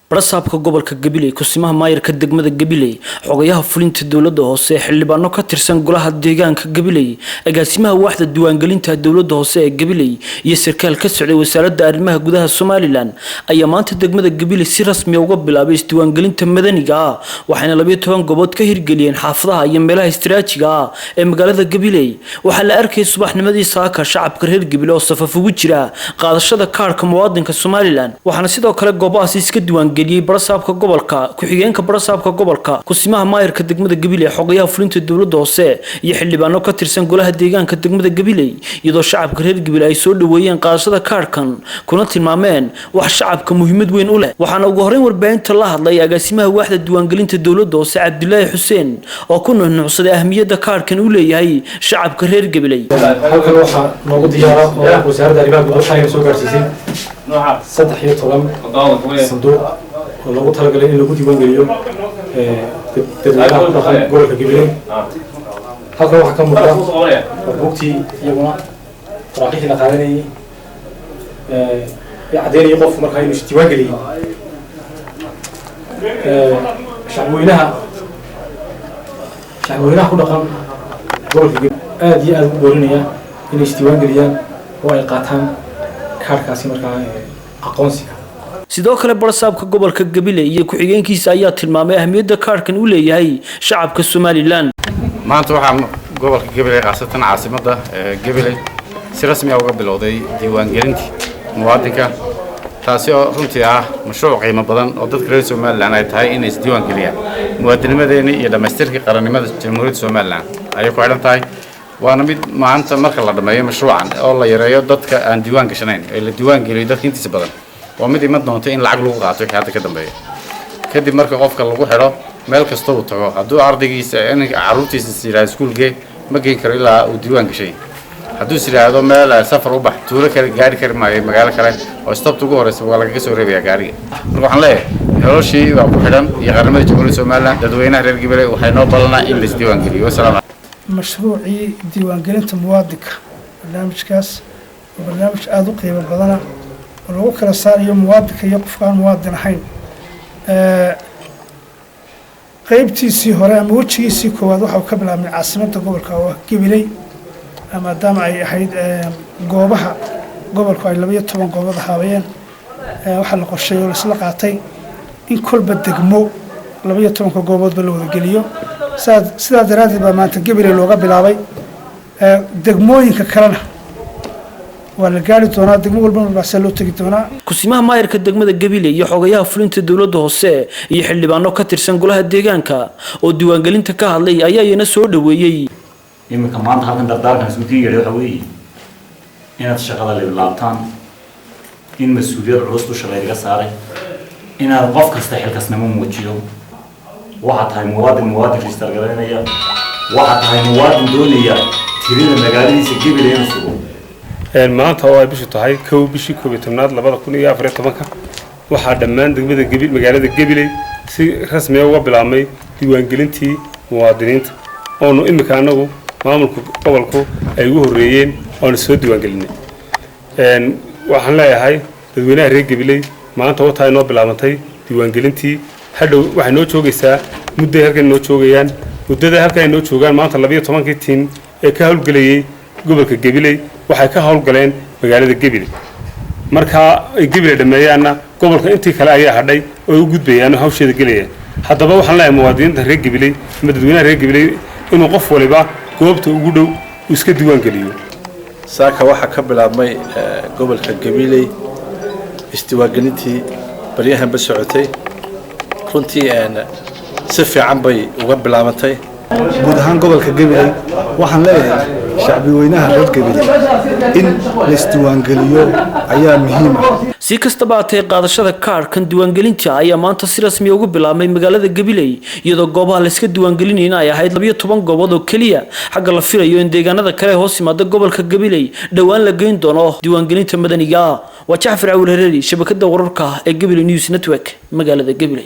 barsaabka gobolka Gabiley kusimaha maayirka degmada Gabiley xogayaha fulinta dawladda hoose xildhibaano ka tirsan golaha deegaanka Gabiley agaasimaha waaxda diiwaangelinta dawladda hoose ee Gabiley iyo sarkaal ka socday wasaaradda arrimaha gudaha Soomaaliland ayaa maanta degmada Gabiley si rasmi ah uga bilaabay isdiiwaangelinta madaniga ah waxayna 12 gobood ka hirgeliyeen xaafadaha iyo meelaha istiraatijiga ah ee magaalada Gabiley waxa la arkay subaxnimadii saaka shacabka reer Gabiley oo safaf ugu jira qaadashada kaarka muwaadinka Soomaaliland waxaana sidoo kale goobahaas iska diiwaangeliyay barsaabka gobolka ku-xigeenka barsaabka gobolka kusimaha maayirka degmada Gabiley xogayaha fulinta dawladda hoose iyo xildhibaano ka tirsan golaha deegaanka degmada Gabiley iyadoo shacabka reer Gabiley ay soo dhaweeyeen qaadashada kaarkan kuna tilmaameen wax shacabka muhiimad weyn u leh waxaana ugu horeyn warbaahinta la hadlay agaasimaha waaxda diiwaangelinta dawladda hoose Cabdullaahi Xuseen oo ku nuuxnuucsaday ahmiyadda kaarkan uu leeyahay shacabka reer Gabiley halkan waxa noogu diyaara oo wasaaradda arrimaha gudaha ay soo gaarsiisay 13 sanduuq oo lagu talagalay in lagu diiwaangeliyo dadweynaha gobolka Gabiley halkan waxa ka muuqda buugtii iyaguna waraaqihii la qaadanayay cadeynaya qofku markaa inuu isdiiwaangeliyay shacabweynaha ku dhaqan gobolka Gabiley aad iyo aad ugu dooranaya inay isdiiwaangeliyaan oo ay qaataan kaarkaasi markaa aqoonsiga sidoo kale barsaabka gobolka Gabiley iyo ku-xigeenkiisa ayaa tilmaamay ahmiyadda kaarkan uu leeyahay shacabka Soomaaliland maanta waxaan gobolka Gabiley qaasatan caasimadda Gabiley si rasmi ah uga bilowday diiwaangelintii muwaadinka taasi oo runtii ah mashruuc qiimo badan oo dadka reer Soomaaliland ay tahay inay isdiiwaangeliyaan muwaadinimadeena iyo dhamaystirka qarannimada Jamhuuriyadda Soomaaliland ay ku xidhan tahay waana mid maanta marka la dhameeyo mashruucan oo la yareeyo dadka aan diiwaan gashanayn ee la diiwaangeliyo dadka intiisa badan waa mid iman doonta in lacag lagu qaato wixii hadda ka dambeeya kadib marka qofka lagu xidho meel kasta uu tago hadduu ardaygiisa carruurtiisa siraa iskuulgee ma geyn karo ilaa uu diiwaan gashay hadduu siraado meel safar u bax tuulo kale gaari kari maayo magaalo kale oo stopta ugu horeysa waa lagaga soo reebayaa gaariga marka waxaan leeyahay noloshii waa ku xidhan iyo qaramada Jamhuuriyadda Soomaaliland dadweynaha reer Gabiley waxay noo ballanaa in la isdiiwaangeliyo wasalaam mashruucii diiwaangelinta muwaadinka barnaamijkaas waa barnaamij aad u qiimo badan oo lagu kala saarayo muwaadinka iyo qofka aan muwaadin ahayn qaybtiisii hore ama wejigiisii koowaad waxa uu ka bilaabmay caasimadda gobolka oo Gabiley maadaama ay ahayd goobaha gobolku ay 12 goobood ahaayeen waxa la qorsheeyay oo la qaatay in kolba degmo 12 gooboodba la wada geliyo sidaa daraadeed baa maanta Gabiley looga bilaabay degmooyinka kalena waa la gaari doonaa degmo walba baa loo tagi doonaa kusimaha maayirka degmada Gabiley iyo xogayaha fulinta dawladda hoose iyo xildhibaano ka tirsan golaha deegaanka oo diiwaangelinta ka hadlay ayaa iyana soo dhaweeyay iminka maanta halkan dardaarankan isku diyaariyay waxa weeye inaad shaqada la laabtaan in mas'uuliyad culus u shaqeeya saaray inaad qof kasta xilkasnimo muujiyo waxa tahay muwaadin register garanaya waxa tahay muwaadin doonaya tirada magaaladiisa Gabiley inuu sugo maanta oo ay bishu tahay bishii 12 2014 waxa dhammaan degmada Gabiley magaalada Gabiley si rasmi ah uga bilaabmay diiwaangelintii muwaadiniinta oo imika anagu maamulka gobolku ay ugu horeeyeen oo soo diiwaangelinay waxaan leeyahay dadweynaha reer Gabiley maanta oo tahay noo bilaabantay diiwaangelintii hadhow waxay noo joogaysaa muddo halkan noo joogayaan muddada halkan ay noo joogaan maanta 12 tiim ee ka hawlgalayay gobolka Gabiley waxay ka hawlgaleen magaalada Gabiley marka ay Gabiley dhameeyaana gobolka intii kale ayaa hadhay oo u gudbayaan hawsheeda galayaan haddaba waxaan leeyahay muwaadiniinta reer Gabiley dadweynaha reer Gabiley inuu qof waliba goobta ugu dhow iska diiwaan geliyo saaka waxa ka bilaabmay gobolka Gabiley isdiiwaangelintii bariyahan ba socotay runtii si fiican bay uga bilaabantay guud ahaan gobolka Gabiley waxaan leeyahay shacabweynaha reer Gabiley in la isdiiwaangeliyo ayaa muhiim ah si kastaba ahaatee qaadashada kaarkan diiwaangelinta ayaa maanta si rasmi ah ugu bilaabmay magaalada Gabiley iyadoo goobaha la iska diiwaangelinayna ay ahayd 12 goobood oo kaliya xagga la filayo in deegaanada kale hoos yimaada gobolka Gabiley dhawaan la geyn doono diiwaangelinta madaniga waa Jaafar Awil Hareeri shabakada wararka ee Gabiley News Network magaalada Gabiley